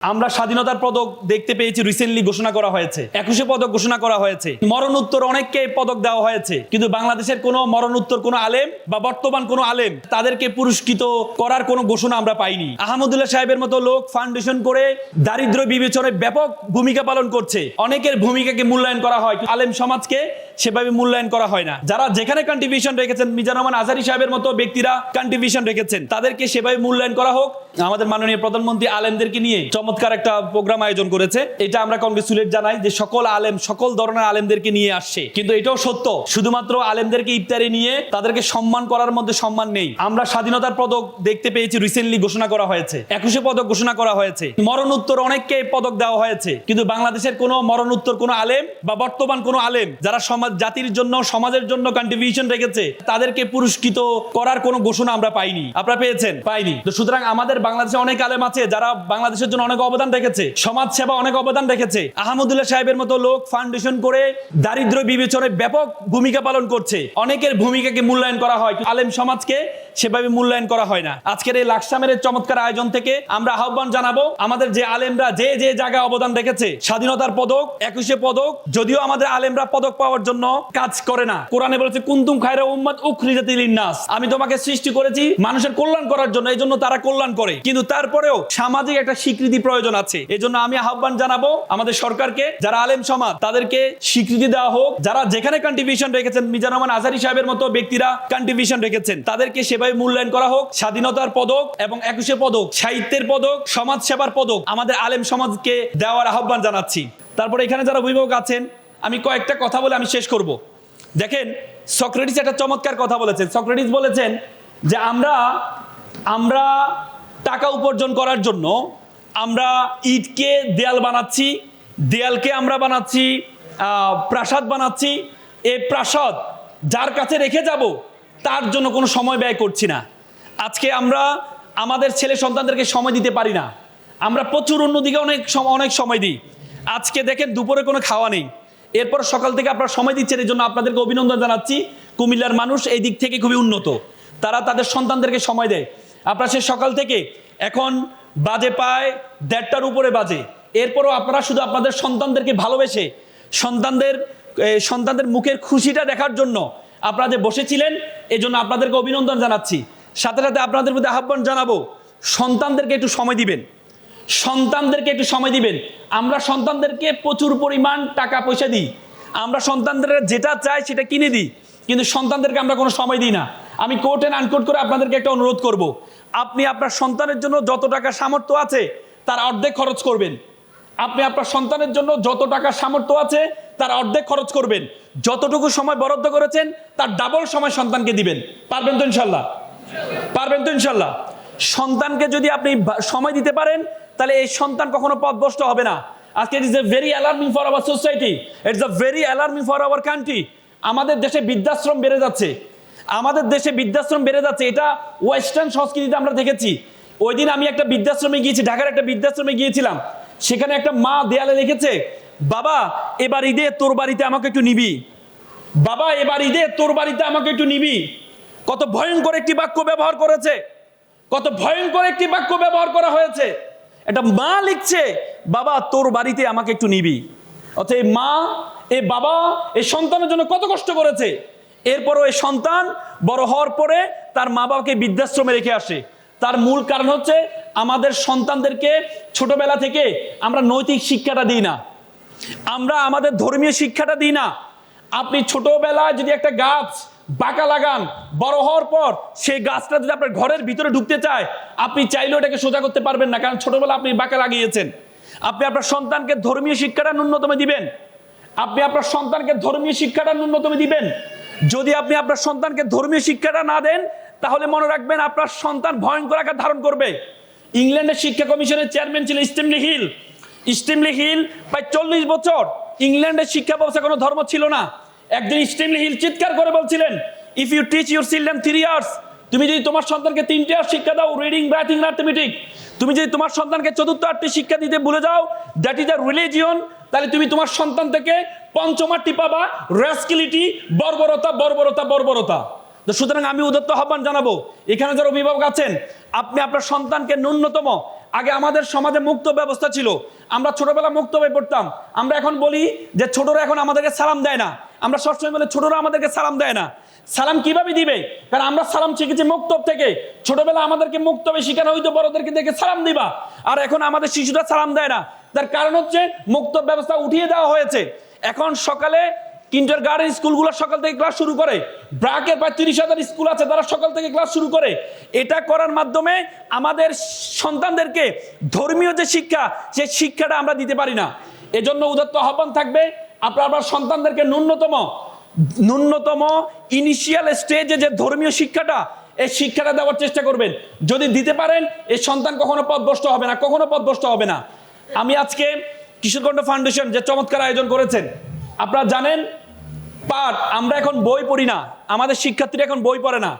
আমরা স্বাধীনতার পদক দেখতে পেয়েছি, রিসেন্টলি ঘোষণা করা হয়েছে, 21শে পদক ঘোষণা করা হয়েছে। মরণোত্তর অনেককে পদক দেওয়া হয়েছে, কিন্তু বাংলাদেশের কোনো মরণোত্তর কোনো আলেম বা বর্তমান কোনো আলেম তাদেরকে পুরস্কৃত করার কোনো ঘোষণা আমরা পাইনি। আহমদুল্লাহ সাহেবের মতো লোক ফাউন্ডেশন করে দারিদ্র বিবেচনায় ব্যাপক ভূমিকা পালন করছে। অনেকের ভূমিকাকে মূল্যায়ন করা হয়, আলেম সমাজকে সেভাবে মূল্যায়ন করা হয় না। যারা যেখানে কন্ট্রিবিউশন রেখেছেন, মিজানুর রহমান আজহারী সাহেবের মতো ব্যক্তিরা কন্ট্রিবিউশন রেখেছেন, তাদেরকে সেভাবে মূল্যায়ন করা হোক। আমাদের মাননীয় প্রধানমন্ত্রী আলেমদেরকে নিয়ে চমৎকার একটা প্রোগ্রাম আয়োজন করেছে, এটা আমরা কংগ্রেচুলেট জানাই যে সকল আলেম, সকল ধরনের আলেমদেরকে নিয়ে আসছে। কিন্তু এটাও সত্য, শুধুমাত্র আলেমদেরকে ইফতারে নিয়ে তাদেরকে সম্মান করার মধ্যে সম্মান নেই। আমরা স্বাধীনতার পদক দেখতে পেয়েছি, রিসেন্টলি ঘোষণা করা হয়েছে, 21শে পদক ঘোষণা করা হয়েছে। মরণোত্তর অনেককে পদক দেওয়া হয়েছে, কিন্তু বাংলাদেশের কোনো মরণোত্তর কোনো আলেম বা বর্তমান কোনো আলেম যারা জাতির জন্য, সমাজের জন্য কন্ট্রিবিউশন রেখেছে, তাদেরকে পুরস্কৃত করার কোনো ঘোষণা আমরা পাইনি। আপনারা পেয়েছেন? পাইনি। তো সুতরাং আমাদের বাংলাদেশে অনেক আলেম আছে যারা বাংলাদেশের জন্য অনেক অবদান রেখেছে, সমাজ সেবা অনেক অবদান রেখেছে। আহমদুল্লাহ সাহেবের মতো লোক ফাউন্ডেশন করে দারিদ্র বিবেচনায় ব্যাপক ভূমিকা পালন করছে। অনেকের ভূমিকাকে মূল্যায়ন করা হয়, আলেম সমাজকে সেভাবে মূল্যায়ন করা হয় না। আজকের এই লাকসামের চমৎকার আয়োজন থেকে আমরা আহ্বান জানাবো, আমাদের যে আলেমরা যে যে জায়গায় অবদান রেখেছে, স্বাধীনতার পদক, 21শে পদক, যদিও আমাদের আলেমরা পদক পাওয়ার জন্য কাজ করে না। কোরআনে বলেছে কুনতুম খায়রা উম্মাত উখরিজাত লিন-নাস, আমি তোমাকে সৃষ্টি করেছি মানুষের কল্যাণ করার জন্য, এই জন্য তারা কল্যাণ করে। কিন্তু তারপরেও সামাজিক একটা স্বীকৃতি প্রয়োজন আছে। এই জন্য আমি আহ্বান জানাবো আমাদের সরকারকে, যারা আলেম সমাজ তাদেরকে স্বীকৃতি দেওয়া হোক। যারা যেখানে কন্ট্রিবিউশন রেখেছেন, মিজানুর রহমান আজহারী সাহেবের মতো ব্যক্তিরা কন্ট্রিবিউশন রেখেছেন, তাদেরকে সেভাবে মূল্যায়ন করা হোক। স্বাধীনতার পদক এবং 21শে পদক, সাহিত্যের পদক, সমাজ সেবার পদক আমাদের আলেম সমাজকে দেওয়ার আহ্বান জানাচ্ছি। তারপরে এখানে যারা অভিভাবক আছেন, আমি কয়েকটা কথা বলে আমি শেষ করব। দেখেন, সক্রেটিস একটা চমৎকার কথা বলেছেন। সক্রেটিস বলেছেন যে আমরা টাকা উপার্জন করার জন্য আমরা ইটকে দেয়াল বানাচ্ছি, দেয়ালকে আমরা বানাচ্ছি প্রাসাদ বানাচ্ছি। এই প্রাসাদ যার কাছে রেখে যাব তার জন্য কোনো সময় ব্যয় করছি না। আজকে আমরা আমাদের ছেলে সন্তানদেরকে সময় দিতে পারি না, আমরা প্রচুর অন্যদিকে অনেক সময় দিই। আজকে দেখেন দুপুরে কোনো খাওয়া নেই, এরপর সকাল থেকে আপনারা সময় দিচ্ছেন, এই জন্য আপনাদেরকে অভিনন্দন জানাচ্ছি। কুমিল্লার মানুষ এই দিক থেকে খুবই উন্নত, তারা তাদের সন্তানদেরকে সময় দেয়। আপনারা সে সকাল থেকে এখন বাজে প্রায় 1:30টার উপরে বাজে, এরপরও আপনারা শুধু আপনাদের সন্তানদেরকে ভালোবেসে সন্তানদের মুখের খুশিটা দেখার জন্য আপনারা যে বসেছিলেন, এই জন্য আপনাদেরকে অভিনন্দন জানাচ্ছি। সাথে সাথে আপনাদের মধ্যে আহ্বান জানাবো, সন্তানদেরকে একটু সময় দিবেন, সন্তানদেরকে একটু সময় দিবেন। আমরা সন্তানদেরকে প্রচুর পরিমাণ টাকা পয়সা দিই, আমরা সন্তানদের যেটা চাই সেটা কিনে দিই, কিন্তু সন্তানদেরকে আমরা কোনো সময় দিই না। আমি কোট এন্ড আনকোট করে আপনাদেরকে একটা অনুরোধ করব, আপনি আপনার সন্তানের জন্য যত টাকা সামর্থ্য আছে তার অর্ধেক খরচ করবেন। আপনি আপনার সন্তানের জন্য যত টাকা সামর্থ্য আছে তার অর্ধেক খরচ করবেন। যতটুকু সময় বরাদ্দ করেছেন তার ডাবল সময় সন্তানকে দিবেন। পারবেন তো ইনশাল্লাহ? পারবেন তো ইনশাল্লাহ? সন্তানকে যদি আপনি সময় দিতে পারেন, তাহলে এই সন্তান কখনো পথভ্রষ্ট হবে না। আজকে it is a very alarming for our society, it's a very alarming for our country. আমাদের দেশে বৃদ্ধাশ্রম বেড়ে যাচ্ছে, আমাদের দেশে বৃদ্ধাশ্রম বেড়ে যাচ্ছে। এটা ওয়েস্টার্ন সংস্কৃতিতে আমরা দেখেছি। ওই দিন আমি একটা বৃদ্ধাশ্রমে গিয়েছি, ঢাকার একটা বৃদ্ধাশ্রমে গিয়েছিলাম। সেখানে একটা মা দেয়ালে লিখেছে, বাবা এবার ঈদে তোর বাড়িতে আমাকে একটু নিবি, বাবা এবার ঈদে তোর বাড়িতে আমাকে একটু নিবি। কত ভয়ঙ্কর একটি বাক্য ব্যবহার করেছে, কত ভয়ঙ্কর একটি বাক্য ব্যবহার করা হয়েছে। একটা মা লিখছে, বাবা তোর বাড়িতে আমাকে একটু নিবি। অর্থাৎ এই মা, এই বাবা এই সন্তানের জন্য কত কষ্ট করেছে। এরপরও এই সন্তান বড় হওয়ার পরে তার মা বাবাকে বৃদ্ধাশ্রমে রেখে আসে। তার মূল কারণ হচ্ছে আমাদের সন্তানদেরকে ছোটবেলা থেকে আমরা নৈতিক শিক্ষাটা দিই না, আমরা আমাদের ধর্মীয় শিক্ষাটা দিই না। আপনি ছোটবেলায় যদি একটা গাছ বাঁকা লাগান, বড় হওয়ার পর সেই গাছটা যদি আপনার ঘরের ভিতরে ঢুকতে চায়, আপনি চাইলেও এটাকে সোজা করতে পারবেন না, কারণ ছোটবেলা আপনি বাঁকা লাগিয়েছেন। আপনি আপনার সন্তানকে ধর্মীয় শিক্ষাটা ন্যূনতম দিবেন, আপনি আপনার সন্তানকে ধর্মীয় শিক্ষাটা ন্যূনতম দিবেন। যদি আপনি আপনার সন্তানকে ধর্মীয় শিক্ষাটা না দেন, তাহলে মনে রাখবেন আপনার সন্তান ভয়ঙ্কর আকার ধারণ করবে। ইংল্যান্ডের শিক্ষা কমিশনের চেয়ারম্যান ছিল স্টিমলি হিল। স্টিমলি হিল প্রায় 40 বছর ইংল্যান্ডের শিক্ষা ব্যবস্থা কোনো ধর্ম ছিল না। একদিন স্টিমলি হিল চিৎকার করে বলছিলেন, if you teach your children 3 years, তুমি যদি তোমার সন্তানকে 3 ইয়ার শিক্ষা দাও, রিডিং, রাইটিং, ম্যাথমেটিক্স, তুমি যদি তোমার সন্তানকে 4র্থ 8টি শিক্ষা দিতে ভুলে যাও, দ্যাট ইজ আ রিলিজিয়ন, তাহলে তুমি তোমার সন্তান থেকে 5ম আটটি পাবা রাস্কিলিটি, বর্বরতা, বর্বরতা, বর্বরতা। তো সুতরাং আমি উদাত্ত আহ্বান জানাবো, এখানে যারা অভিভাবক আছেন, আপনি আপনার সন্তানকে ন্যূনতম আগে আমাদের সমাজে মুক্ত ব্যবস্থা ছিল, আমরা ছোটবেলা মুক্ত হয়ে পড়তাম। আমরা এখন বলি যে ছোটরা এখন আমাদেরকে সালাম দেয় না। আমরা সবসময় বলি ছোটরা আমাদেরকে সালাম দেয় না। সালাম কিভাবে দিবে? কারণ আমরা সালাম শিখেছি মুক্তব থেকে। ছোটবেলা আমাদেরকে মুক্তবে শিখানো হইতো বড়দেরকে দেখে সালাম দিবা, আর এখন আমাদের শিশুরা সালাম দেয় না। তার কারণ হচ্ছে মুক্তব ব্যবস্থা উঠিয়ে দেওয়া হয়েছে। এখন সকালে কিন্ডার গার্ডেন স্কুলগুলো সকাল থেকে ক্লাস শুরু করে, ব্রাকের প্রায় 30,000 স্কুল আছে তারা সকাল থেকে ক্লাস শুরু করে। এটা করার মাধ্যমে আমাদের সন্তানদেরকে ধর্মীয় যে শিক্ষা, সেই শিক্ষাটা আমরা দিতে পারি না। এজন্য উদাত্ত আহ্বান থাকবে, আপনার সন্তানদেরকে ন্যূনতম ইনিশিয়াল স্টেজে যে ধর্মীয় শিক্ষাটা, এই শিক্ষাটা দেওয়ার চেষ্টা করবেন। যদি দিতে পারেন, এই সন্তান কখনো পথভ্রষ্ট হবে না, কখনো পথভ্রষ্ট হবে না। আমি আজকে কিশোরকণ্ঠ ফাউন্ডেশন যে চমৎকার আয়োজন করেছেন, আপনারা জানেন আমরা এখন বই পড়ি না, আমাদের শিক্ষার্থীরা এখন বই পড়ে না।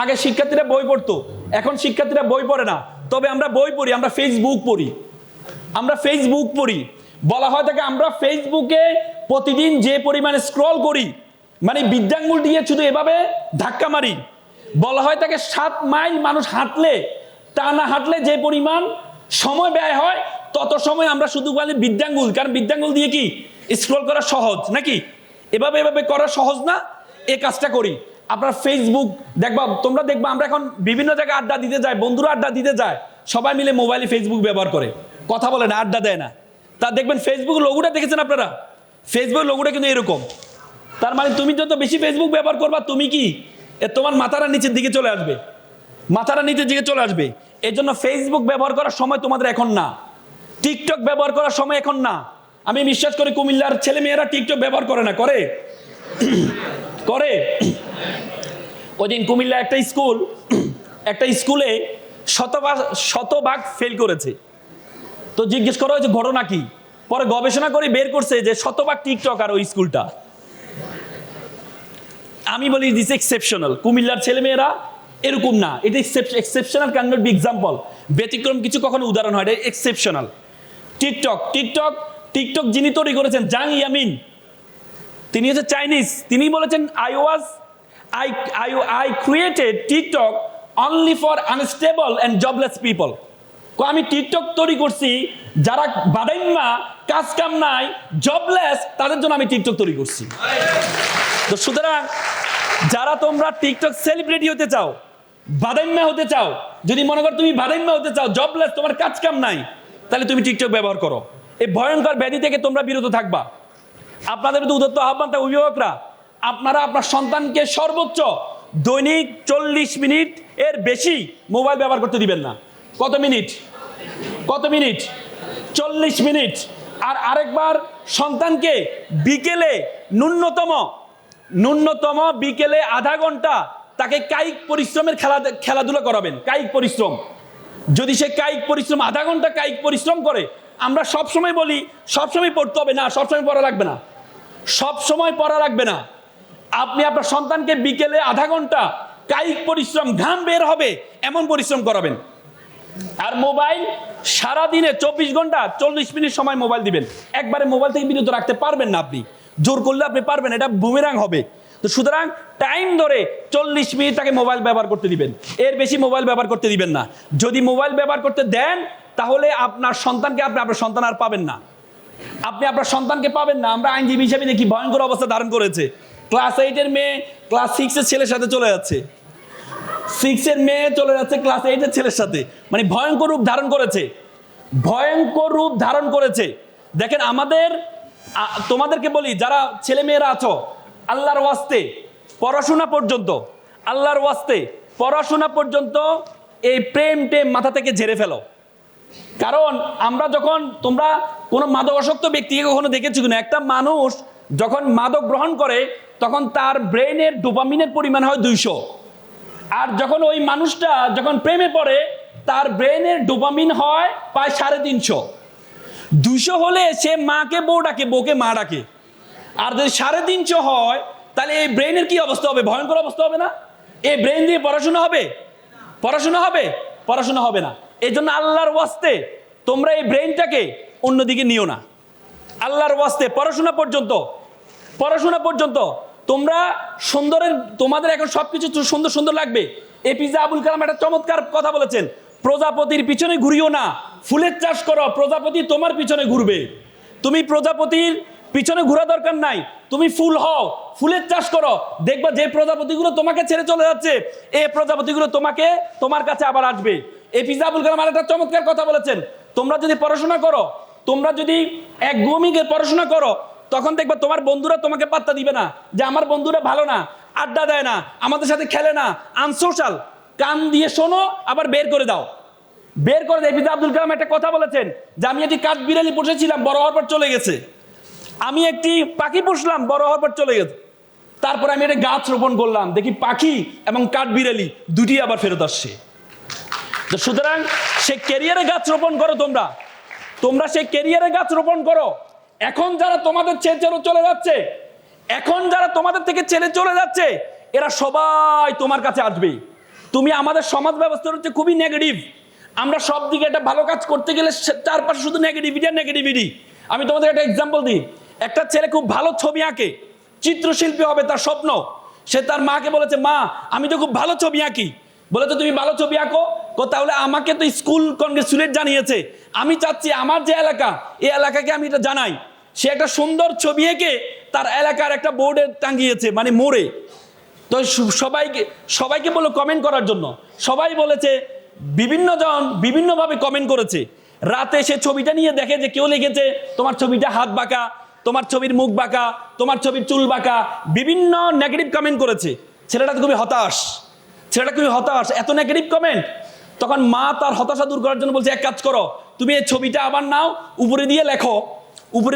আগে শিক্ষার্থীরা বই পড়তো, এখন শিক্ষার্থীরা বই পড়ে না। তবে আমরা বই পড়ি, আমরা ফেসবুক পড়ি। বলা হয় থাকে আমরা ফেসবুকে প্রতিদিন যে পরিমাণে স্ক্রল করি, মানে বিদ্যাঙ্গুল দিয়ে শুধু এভাবে ধাক্কা মারি। বলা হয় থাকে 7 মাইল মানুষ হাঁটলে, টানা হাঁটলে যে পরিমাণ সময় ব্যয় হয়, তত সময় আমরা শুধু বলি বিদ্যাঙ্গুল। কারণ বিদ্যাঙ্গুল দিয়ে কি স্ক্রল করা সহজ নাকি? এভাবে করা সহজ না, এই কাজটা করি। আপনার ফেসবুক তোমরা দেখবা আমরা এখন বিভিন্ন জায়গায় আড্ডা দিতে যাই, বন্ধুরা আড্ডা দিতে যায়, সবাই মিলে মোবাইলে ফেসবুক ব্যবহার করে, কথা বলে না, আড্ডা দেয় না। তা দেখবেন ফেসবুক লোগোটা দেখেছেন আপনারা, ফেসবুক লোগোটা কিন্তু এরকম। তার মানে তুমি যত বেশি ফেসবুক ব্যবহার করবা, তুমি কি তোমার মাথাটা নিচের দিকে চলে আসবে, এই জন্য ফেসবুক ব্যবহার করার সময় তোমাদের এখন না, টিকটক ব্যবহার করার সময় এখন না। আমি বিশ্বাস করি কুমিল্লার ছেলে মেয়েরা টিকটক ব্যবহার করে না, করে ওই দিন কুমিল্লা একটা স্কুলে শতভাগ ফেল করেছে। তো জিজ্ঞেস করা হয়েছে ঘটনা কি, পরে গবেষণা করে বের করছে যে শতভাগ টিকটক আর ওই স্কুলটা। আমি বলি দিস এক্সেপশনাল, কুমিল্লার ছেলে মেয়েরা এরকম না, এটা exceptional can not be example, ব্যতিক্রম কিছু কখনো উদাহরণ হয়, এটা এক্সেপশনাল। টিকটক যিনি তৈরি করেছেন জাং ইয়ামিন, তিনি হচ্ছে চাইনিজ। তিনি বলেছেন I created TikTok only for unstable and jobless people. আমি টিকটক তৈরি করছি যারা বাদাইম্মা, কাজ কাম নাই, জবলেস, তাদের জন্য আমি টিকটক তৈরি করছি। তো সুতরাং যারা তোমরা টিকটক সেলিব্রিটি হতে চাও, বাদাইম্মা হতে চাও, যদি মনে করো তুমি বাদাইম্মা হতে চাও, জবলেস, তোমার কাজ কাম নাই, তাহলে তুমি টিকটক ব্যবহার করো। এই ভয়ঙ্কর ব্যাধি থেকে তোমরা বিরত থাকবা। আপনাদের মধ্যে উদাত্ত আহ্বান, অভিভাবকরা, আপনারা আপনার সন্তানকে সর্বোচ্চ দৈনিক 40 মিনিট এর বেশি মোবাইল ব্যবহার করতে দিবেন না। কত মিনিট? 40 মিনিট। আর আরেকবার সন্তানকে বিকেলে ন্যূনতম বিকেলে আধা ঘন্টা তাকে কায়িক পরিশ্রমের খেলাধুলা করাবেন। কায়িক পরিশ্রম, যদি সে কায়িক পরিশ্রম আধা ঘন্টা কায়িক পরিশ্রম করে, আমরা সবসময় বলি সবসময় পড়তে হবে না, সবসময় পড়া লাগবে না, আপনি আপনার সন্তানকে বিকেলে আধা ঘন্টা কায়িক পরিশ্রম, ঘাম বের হবে এমন পরিশ্রম করাবেন। আর মোবাইল সারাদিনে 24 ঘন্টা 40 মিনিট সময় মোবাইল দিবেন। একবারে মোবাইল থেকে বিরত রাখতে পারবেন না, আপনি জোর করলে আপনি পারবেন, এটা বুমেরাং হবে। তো সুতরাং টাইম ধরে 40 মিনিট তাকে মোবাইল ব্যবহার করতে দিবেন, এর বেশি মোবাইল ব্যবহার করতে দিবেন না। যদি মোবাইল ব্যবহার করতে দেন, তাহলে আপনার সন্তানকে আপনার সন্তান আর পাবেন না, আপনি আপনার সন্তানকে পাবেন না। আমরা আইনজীবী হিসেবে দেখি ভয়ঙ্কর অবস্থা ধারণ করেছে। ক্লাস 8-এর মেয়ে ক্লাস 6-এর ছেলের সাথে চলে যাচ্ছে, 6-এর মেয়ে চলে যাচ্ছে ক্লাস 8-এর ছেলের সাথে, মানে ভয়ঙ্কর রূপ ধারণ করেছে। দেখেন, তোমাদেরকে বলি, যারা ছেলে মেয়েরা আছো, আল্লাহর ওয়াস্তে পড়াশোনা পর্যন্ত এই প্রেম মাথা থেকে ঝেড়ে ফেলো। কারণ তোমরা কোনো মাদকাসক্ত ব্যক্তিকে কখনো দেখেছো কিনা? একটা মানুষ যখন মাদক গ্রহণ করে, তখন তার ব্রেনের ডোপামিনের পরিমাণ হয় 200। আর যখন ওই মানুষটা যখন প্রেমে পড়ে, তার ব্রেনের ডোপামিন হয় প্রায় 350। 200 হলে সে মাকে বউ ডাকে, বউকে মা ডাকে। আর যদি 350 হয়, তাহলে এই ব্রেনের কি অবস্থা হবে? ভয়ঙ্কর অবস্থা হবে না? এই ব্রেন দিয়ে পড়াশোনা হবে না। এই জন্য আল্লাহর ওয়াস্তে তোমরা এই ব্রেনটাকে অন্যদিকে নিও না। আল্লাহর ওয়াস্তে পড়াশোনা পর্যন্ত তোমরা তোমাদের এখন সবকিছু সুন্দর লাগবে। এপিজে আবুল কালাম একটা চমৎকার কথা বলেছেন, প্রজাপতির পিছনে ঘুরিও না, ফুলের চাষ করো, প্রজাপতি তোমার পিছনে ঘুরবে। তুমি প্রজাপতির পিছনে ঘোরা দরকার নাই, তুমি ফুল হও, ফুলের চাষ করো, দেখবা যে প্রজাপতিগুলো তোমাকে ছেড়ে চলে যাচ্ছে এই প্রজাপতিগুলো তোমার কাছে আবার আসবে। এপিজে আবুল কালাম আরেকটা চমৎকার কথা বলেছেন, তোমরা যদি পড়াশোনা করো, তোমরা যদি একঘেয়েমি পড়াশোনা করো, তখন দেখবা তোমার বন্ধুরা তোমাকে পাত্তা দিবে না, যে আমার বন্ধুরা ভালো না, আড্ডা দেয় না, আমাদের সাথে খেলে না, আনসোশাল। কান দিয়ে শোনো, আবার বের করে দাও, বের করে দেয়। এপিজে আব্দুল কালাম একটা কথা বলেছেন যে আমি একটি কাঠবিড়ালি পুষেছিলাম, বড় হওয়ার পর চলে গেছে। আমি একটি পাখি পুষলাম, বড় হওয়ার পর চলে গেছে। তারপর আমি একটা গাছ রোপণ করলাম, দেখি পাখি এবং কাঠবিড়ালি দুটি আবার ফেরত আসছে। সুতরাং সে ক্যারিয়ারে গাছ রোপণ করো, তোমরা সেই ক্যারিয়ারে গাছ রোপণ করো। এখন যারা তোমাদের ছেড়ে চলে যাচ্ছে, এখন যারা তোমাদের থেকে ছেড়ে চলে যাচ্ছে, এরা সবাই তোমার কাছে আসবে। তুমি, আমাদের সমাজ ব্যবস্থা হচ্ছে খুবই নেগেটিভ। আমরা সব দিকে একটা ভালো কাজ করতে গেলে চারপাশে শুধু নেগেটিভিটি আর নেগেটিভিটি। আমি তোমাদের একটা এক্সাম্পল দিই। একটা ছেলে খুব ভালো ছবি আঁকে, চিত্রশিল্পী হবে তার স্বপ্ন। সে তার মাকে বলেছে, মা আমি তো খুব ভালো ছবি আঁকি। বলে তো তুমি ভালো ছবি আঁকো, তাহলে আমাকে তো স্কুল কংগ্রেচুলেট জানিয়েছে, আমি চাচ্ছি আমার যে এলাকা, এই এলাকাকে আমি এটা জানাই। সে একটা সুন্দর ছবি এঁকে তার এলাকার একটা বোর্ডে টাঙ্গিয়েছে, মানে মোড়ে। তো সবাইকে বললো কমেন্ট করার জন্য, সবাই বলেছে, বিভিন্ন জন বিভিন্নভাবে কমেন্ট করেছে। রাতে সে ছবিটা নিয়ে দেখে যে কেউ লিখেছে তোমার ছবিটা হাত বাঁকা, তোমার ছবির মুখ বাঁকা, তোমার ছবির চুল বাঁকা, বিভিন্ন নেগেটিভ কমেন্ট করেছে। ছেলেটা খুবই হতাশ, এত নেগেটিভ কমেন্ট। তখন মা তার হতাশা দূর করার জন্য বলছে, এক কাজ করো, তুমি এই ছবিটা আবার নাও, উপরে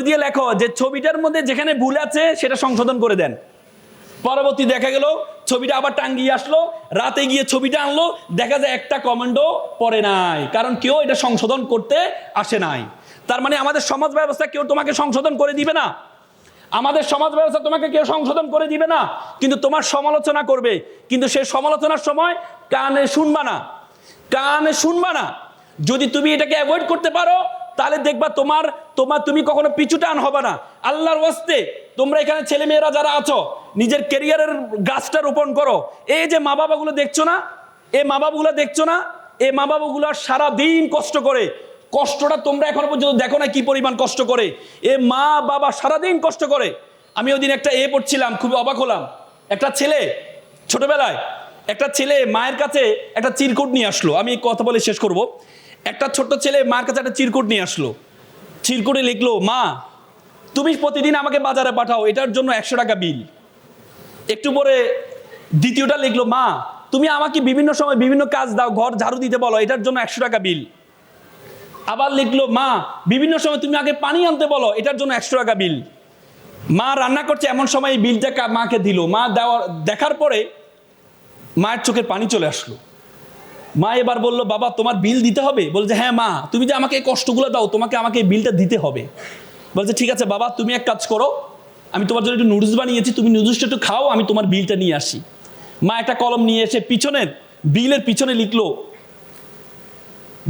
দিয়ে লেখো যে ছবিটার মধ্যে যেখানে ভুল আছে সেটা সংশোধন করে দেন। পরবর্তী দেখা গেল ছবিটা আবার টাঙ্গিয়ে আসলো, রাতে গিয়ে ছবিটা আনলো, দেখা যায় একটা কমেন্টও পড়ে নাই, কারণ কেউ এটা সংশোধন করতে আসে নাই। তার মানে আমাদের সমাজ ব্যবস্থা কেউ তোমাকে সংশোধন করে দিবে না, আমাদের সমাজ ব্যবস্থা তোমাকে কেউ সংশোধন করে দিবে না, কিন্তু তোমার সমালোচনা করবে। কিন্তু সেই সমালোচনার সময় কানে শুনবা না। যদি তুমি এটাকে অ্যাভয়েড করতে পারো, তাহলে দেখবা তুমি কখনো পিছু টান হবে না। আল্লাহর ওয়াস্তে তোমরা এখানে ছেলে মেয়েরা যারা আছো, নিজের ক্যারিয়ারের গাছটা রোপণ করো। এই যে মা বাবাগুলো দেখছো না, এই মা বাবাগুলো সারাদিন কষ্ট করে, কষ্টটা তোমরা এখনো পর্যন্ত দেখো না কি পরিমাণ কষ্ট করে। এ মা বাবা সারাদিন কষ্ট করে। আমি ওই দিন একটা পড়ছিলাম, খুবই অবাক হলাম। একটা ছেলে, ছোটবেলায় একটা ছেলে মায়ের কাছে একটা চিরকুট নিয়ে আসলো। আমি কথা বলে শেষ করব। একটা ছোট্ট ছেলে মায়ের কাছে একটা চিরকুট নিয়ে আসলো। চিরকুটে লিখলো, মা তুমি প্রতিদিন আমাকে বাজারে পাঠাও, এটার জন্য 100 টাকা বিল। একটু পরে দ্বিতীয়টা লিখলো, মা তুমি আমাকে বিভিন্ন সময় বিভিন্ন কাজ দাও, ঘর ঝাড়ু দিতে বলো, এটার জন্য 100 টাকা বিল। আবার লিখলো, মা বিভিন্ন সময় তুমি আগে পানি আনতে বলো, এটার জন্য 100 টাকা বিল। মা রান্না করছে, এমন সময় এই বিলটা মাকে দিল। মা দেখার পরে মায়ের চোখের পানি চলে আসলো। মা এবার বললো, বাবা তোমার বিল দিতে হবে? বলছে, হ্যাঁ মা, তুমি যে আমাকে এই কষ্টগুলো দাও, আমাকে এই বিলটা দিতে হবে। বলছে, ঠিক আছে বাবা, তুমি এক কাজ করো, আমি তোমার জন্য একটু নুডলস বানিয়েছি, তুমি নুডলসটা একটু খাও, আমি তোমার বিলটা নিয়ে আসি। মা একটা কলম নিয়ে এসে বিলের পিছনে লিখলো,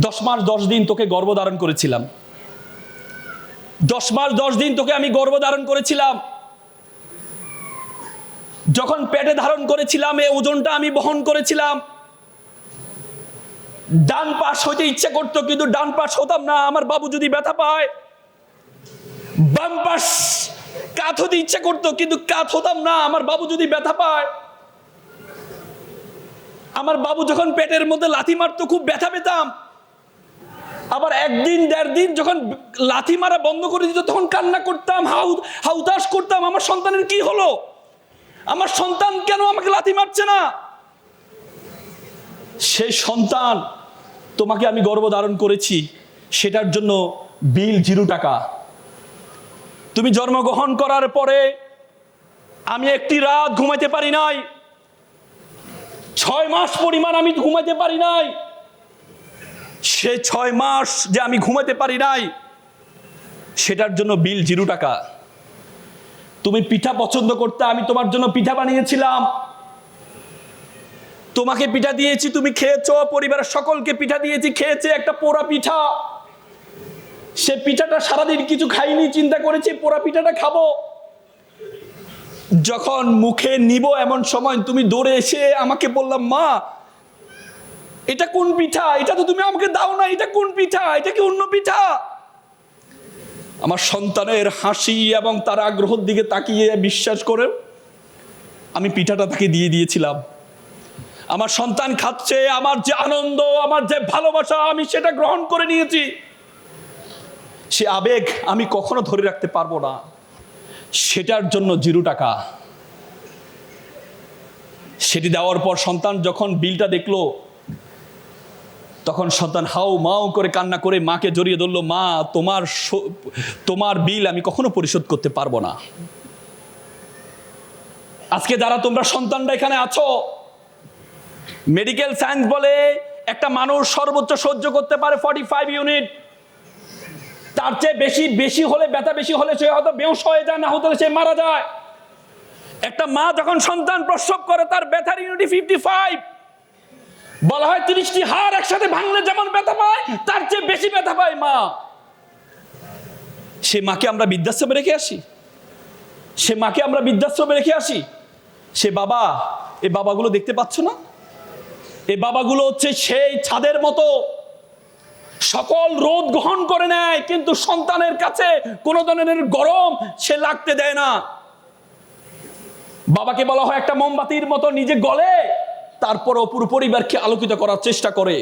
10 মাস 10 দিন তোকে গর্ভধারণ করেছিলাম, 10 মাস 10 দিন তোকে আমি গর্ভধারণ করেছিলাম। যখন পেটে ধারণ করেছিলাম, এই ওজনটা আমি বহন করেছিলাম। ডান পাশ হইতে ইচ্ছে করতো, কিন্তু ডান পাশ হতাম না, আমার বাবু যদি ব্যথা পায়। বাম পাশ কাত হতে ইচ্ছে করতো, কিন্তু কাত হতাম না, আমার বাবু যদি ব্যথা পায়। আমার বাবু যখন পেটের মধ্যে লাথি মারতো, খুব ব্যথা পেতাম। আবার একদিন 1.5 দিন যখন লাথি মারা বন্ধ করে দিত, তখন কান্না করতাম, হাউতাশ করতাম, আমার সন্তানের কি হলো, আমার সন্তান কেন আমাকে লাথি মারছে না। সেই সন্তান তোমাকে আমি গর্ভধারণ করেছি, সেটার জন্য বিল 0 টাকা। তুমি জন্মগ্রহণ করার পরে আমি একটি রাত ঘুমাইতে পারি নাই, 6 মাস পরিমাণ আমি ঘুমাইতে পারি নাই। সে 6 মাস যে আমি ঘুমাতে পারি নাই, সেটার জন্য বিল 0 টাকা। তুমি পিঠা পছন্দ করতে, আমি তোমার জন্য পিঠা বানিয়েছিলাম, তোমাকে পিঠা দিয়েছি, তুমি খেয়েছো, পরিবারের সকলকে পিঠা দিয়েছি, খেয়েছে একটা পোড়া পিঠা। সে পিঠাটা সারাদিন কিছু খাইনি, চিন্তা করেছি পোড়া পিঠাটা খাবো। যখন মুখে নিব এমন সময় তুমি দৌড়ে এসে আমাকে বললাম, মা এটা কোন পিঠা? এটা তো তুমি আমাকে দাও না। এটা কোন পিঠা? এটা কি অন্য পিঠা? আমার সন্তানের হাসি এবং তার আগ্রহের দিকে তাকিয়ে বিশ্বাস করে আমি পিঠাটা তাকে দিয়ে দিয়েছিলাম। আমার সন্তান খাচ্ছে, আমার যে আনন্দ, আমার যে ভালোবাসা, আমি সেটা গ্রহণ করে নিয়েছি। সে আবেগ আমি কখনো ধরে রাখতে পারবো না। সেটার জন্য 0 টাকা। সেটি দেওয়ার পর সন্তান যখন বিলটা দেখলো, তখন সন্তান হাউ মাউ করে কান্না করে মাকে জড়িয়ে ধরলো, মা তোমার বিল আমি কখনো পরিশোধ করতে পারবো না। আজকে যারা তোমরা সন্তানরা এখানে আছো, মেডিকেল সায়েন্স বলে একটা মানুষ সর্বোচ্চ সহ্য করতে পারে 45 ইউনিট। তার চেয়ে বেশি হলে, ব্যথা বেশি হলে সে হয়তো বেহুশ হয়ে যায়, না হতে সে মারা যায়। একটা মা যখন সন্তান প্রসব করে তার ব্যথার ইউনিটি 55। বলা হয় 30টি হাড় একসাথে ভাঙলে যেমন ব্যথা পায়, তার চেয়ে বেশি ব্যথা পায় মা। সে মাকে আমরা বৃদ্ধাশ্রমে রেখে আসি। সে বাবা, এই বাবাগুলো দেখতে পাচ্ছ না? এই বাবাগুলো হচ্ছে সেই ছাদের মতো, সকল রোদ গ্রহণ করে নেয়, কিন্তু সন্তানের কাছে কোনো ধরনের গরম সে লাগতে দেয় না। বাবাকে বলা হয় একটা মোমবাতির মতো, নিজে গলে তারপরও পুরো পরিবারকে আলোকিত করার চেষ্টা করে।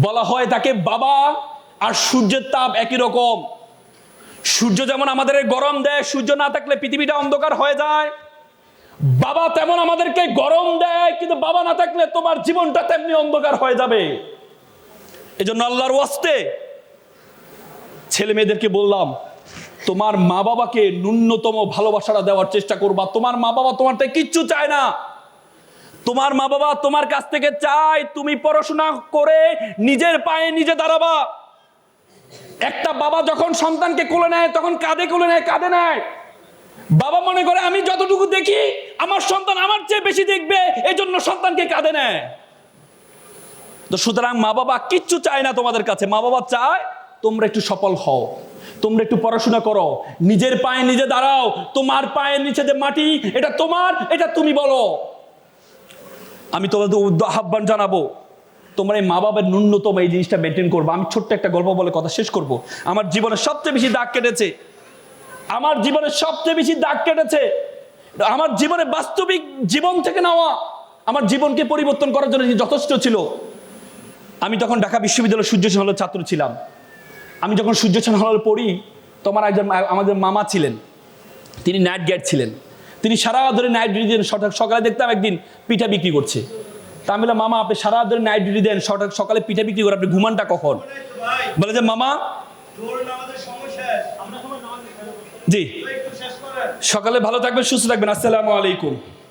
বলা হয় তাকে বাবা আর সূর্যের তাপ একই রকম। সূর্য যেমন আমাদের গরম দেয়, সূর্য না থাকলে পৃথিবীটা অন্ধকার হয়ে যায়, বাবা তেমন আমাদেরকে গরম দেয়, কিন্তু বাবা না থাকলে তোমার জীবনটা তেমনি অন্ধকার হয়ে যাবে। এজন্য আল্লাহর ওয়াস্তে ছেলে মেয়েদেরকে বললাম, তোমার মা বাবাকে ন্যূনতম ভালোবাসাটা দেওয়ার চেষ্টা করবা। তোমার মা বাবা তোমার থেকে কিচ্ছু চায় না। তোমার মা বাবা তোমার কাছ থেকে চায় তুমি পড়াশোনা করে নিজের পায়ে নিজে দাঁড়াবা। একটা বাবা যখন সন্তানকে কোলে নেয় তখন কাঁধে নেয়। বাবা মনে করে আমি যতটুকু দেখি আমার সন্তান আমার চেয়ে বেশি দেখবে, এই জন্য সন্তানকে কাঁধে নেয়। তো সুতরাং মা বাবা কিচ্ছু চায় না তোমাদের কাছে। মা বাবা চায় তোমরা একটু সফল হও, তোমরা একটু পড়াশোনা করো, নিজের পায়ে নিজে দাঁড়াও। তোমার পায়ের নিচে যে মাটি, এটা তোমার, এটা তুমি বলো। আমি তোমাদের আহ্বান জানাবো, তোমরা এই মা বাবার ন্যূনতম এই জিনিসটা মেনটেন করবো। আমি ছোট্ট একটা গল্প বলে কথা শেষ করব। আমার জীবনে সবচেয়ে বেশি দাগ কেটেছে, আমার জীবনে বাস্তবিক জীবন থেকে নেওয়া, আমার জীবনকে পরিবর্তন করার জন্য যথেষ্ট ছিল। আমি তখন ঢাকা বিশ্ববিদ্যালয়ের সূর্যসেন হলের ছাত্র ছিলাম। আমি যখন সূর্যসেন হলে পড়ি, তোমার একজন আমাদের মামা ছিলেন, তিনি নাইট গাইড ছিলেন। তিনি সারা ধরে নাইট ডিউটি দেন। সকালে দেখতাম একদিন পিঠা বিক্রি করছে। তা আমি বললাম, মামা আপনি সারা ধরে নাইট ডিউটি দেন, সকালে পিঠা বিক্রি করে আপনি ঘুমানটা কখন? বলে যে মামা জি, সকালে ভালো থাকবেন, সুস্থ থাকবেন, আসসালামু আলাইকুম।